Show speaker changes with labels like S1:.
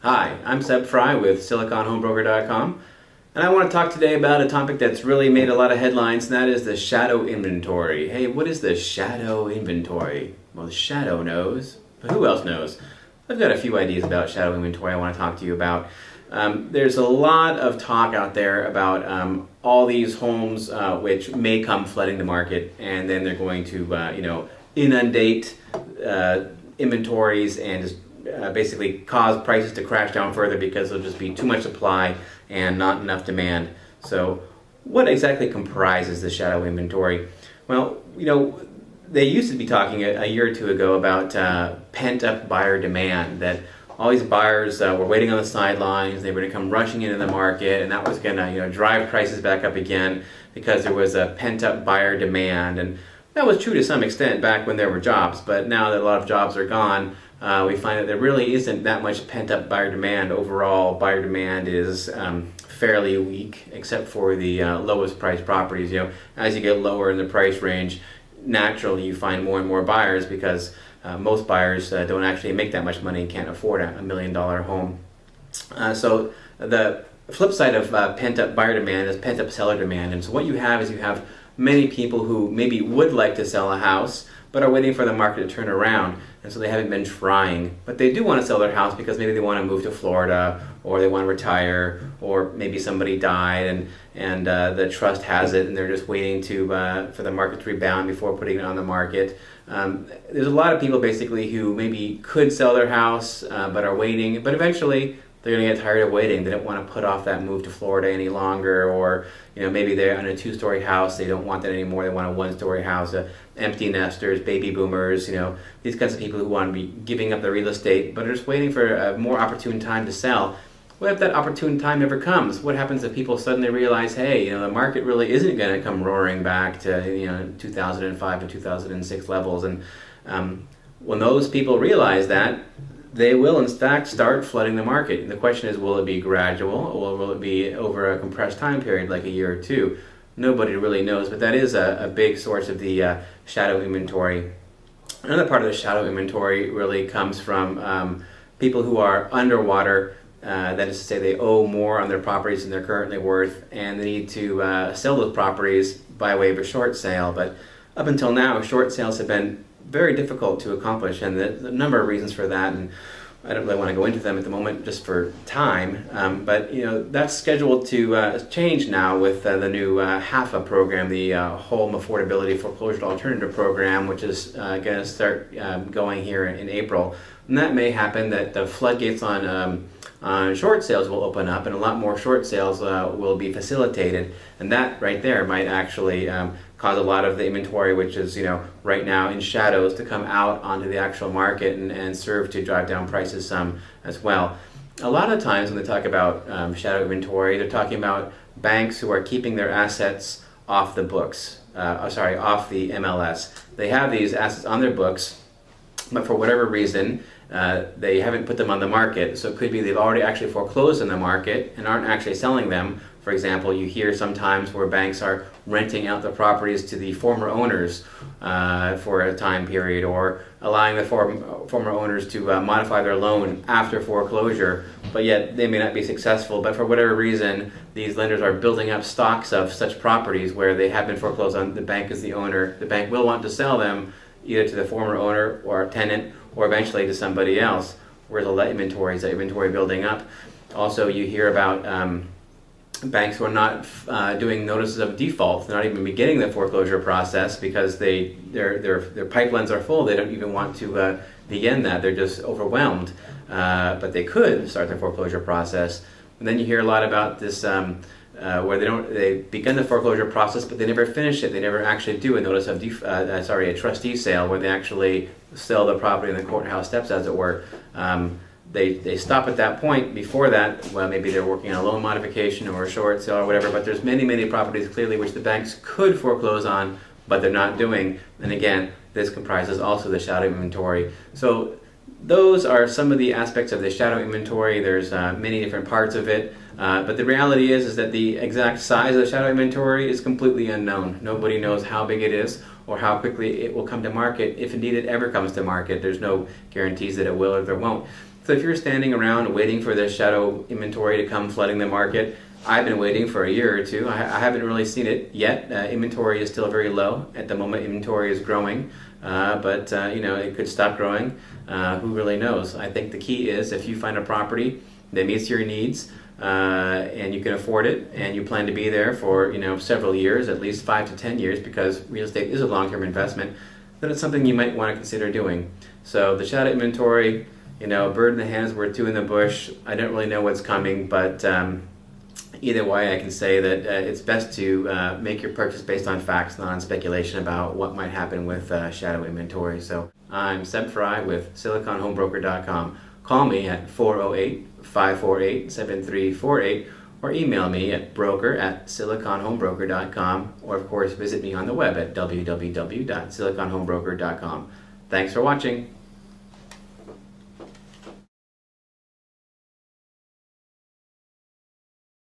S1: Hi, I'm Seb Fry with SiliconHomebroker.com, and I want to talk today about a topic that's really made a lot of headlines, and that is the shadow inventory. Hey, what is the shadow inventory? Well, the shadow knows, but who else knows? I've got a few ideas about shadow inventory I want to talk to you about. There's a lot of talk out there about all these homes which may come flooding the market, and then they're going to, inundate inventories and just basically cause prices to crash down further because there'll just be too much supply and not enough demand. So what exactly comprises the shadow inventory? Well, they used to be talking a year or two ago about pent-up buyer demand, that all these buyers were waiting on the sidelines, they were going to come rushing into the market, and that was going to drive prices back up again because there was a pent-up buyer demand. And that was true to some extent back when there were jobs, but now that a lot of jobs are gone, we find that there really isn't that much pent-up buyer demand. Overall, buyer demand is fairly weak, except for the lowest priced properties. As you get lower in the price range, naturally you find more and more buyers because most buyers don't actually make that much money and can't afford a $1 million home. So the flip side of pent-up buyer demand is pent-up seller demand. And so what you have is many people who maybe would like to sell a house but are waiting for the market to turn around, and so they haven't been trying. But they do want to sell their house because maybe they want to move to Florida, or they want to retire, or maybe somebody died and the trust has it and they're just waiting for the market to rebound before putting it on the market. There's a lot of people basically who maybe could sell their house but are waiting, but eventually they're going to get tired of waiting. They don't want to put off that move to Florida any longer, or maybe they're in a 2-story house. They don't want that anymore. They want a 1-story house. Empty nesters, baby boomers, these kinds of people who want to be giving up their real estate, but are just waiting for a more opportune time to sell. What if that opportune time never comes? What happens if people suddenly realize, hey, the market really isn't going to come roaring back to 2005 and 2006 levels? And when those people realize that, they will in fact start flooding the market. The question is, will it be gradual, or will it be over a compressed time period like a year or two? Nobody really knows, but that is a big source of the shadow inventory. Another part of the shadow inventory really comes from people who are underwater. That is to say, they owe more on their properties than they're currently worth, and they need to sell those properties by way of a short sale. But up until now, short sales have been very difficult to accomplish, and the number of reasons for that, and I don't really want to go into them at the moment just for time, but that's scheduled to change now with the new HAFA program, the Home Affordability Foreclosure Alternative Program, which is going to start going here in April. And that may happen that the floodgates on short sales will open up, and a lot more short sales will be facilitated, and that right there might actually cause a lot of the inventory, which is right now in shadows, to come out onto the actual market and serve to drive down prices some as well. A lot of times when they talk about shadow inventory, they're talking about banks who are keeping their assets off the books, off the MLS. They have these assets on their books, but for whatever reason, they haven't put them on the market. So it could be they've already actually foreclosed on the market and aren't actually selling them. For example, you hear sometimes where banks are renting out the properties to the former owners for a time period, or allowing the former owners to modify their loan after foreclosure, but yet they may not be successful. But for whatever reason, these lenders are building up stocks of such properties where they have been foreclosed on. The bank is the owner. The bank will want to sell them either to the former owner or tenant, or eventually to somebody else. Where's all that inventory building up? Also, you hear about banks who are not doing notices of default. They're not even beginning the foreclosure process because their pipelines are full. They don't even want to begin that. They're just overwhelmed. But they could start the foreclosure process. And then you hear a lot about this where they begin the foreclosure process, but they never finish it. They never actually do a notice of a trustee sale where they actually sell the property in the courthouse steps, as it were. They stop at that point. Before that, well, maybe they're working on a loan modification or a short sale or whatever, but there's many properties clearly which the banks could foreclose on, but they're not doing. And again, this comprises also the shadow inventory. So those are some of the aspects of the shadow inventory. There's many different parts of it, but the reality is that the exact size of the shadow inventory is completely unknown. Nobody knows how big it is or how quickly it will come to market, if indeed it ever comes to market. There's no guarantees that it will or there won't. So if you're standing around waiting for the shadow inventory to come flooding the market, I've been waiting for a year or two. I haven't really seen it yet. Inventory is still very low. At the moment, inventory is growing, but it could stop growing. Who really knows? I think the key is if you find a property that meets your needs, and you can afford it, and you plan to be there for several years, at least 5 to 10 years, because real estate is a long-term investment, then it's something you might want to consider doing. So the shadow inventory, a bird in the hand is worth two in the bush. I don't really know what's coming, but either way, I can say that it's best to make your purchase based on facts, not on speculation about what might happen with shadow inventory. So I'm Seb Fry with SiliconHomebroker.com. Call me at 408-548-7348 or email me at broker@siliconhomebroker.com, or of course visit me on the web at www.siliconhomebroker.com. Thanks for watching.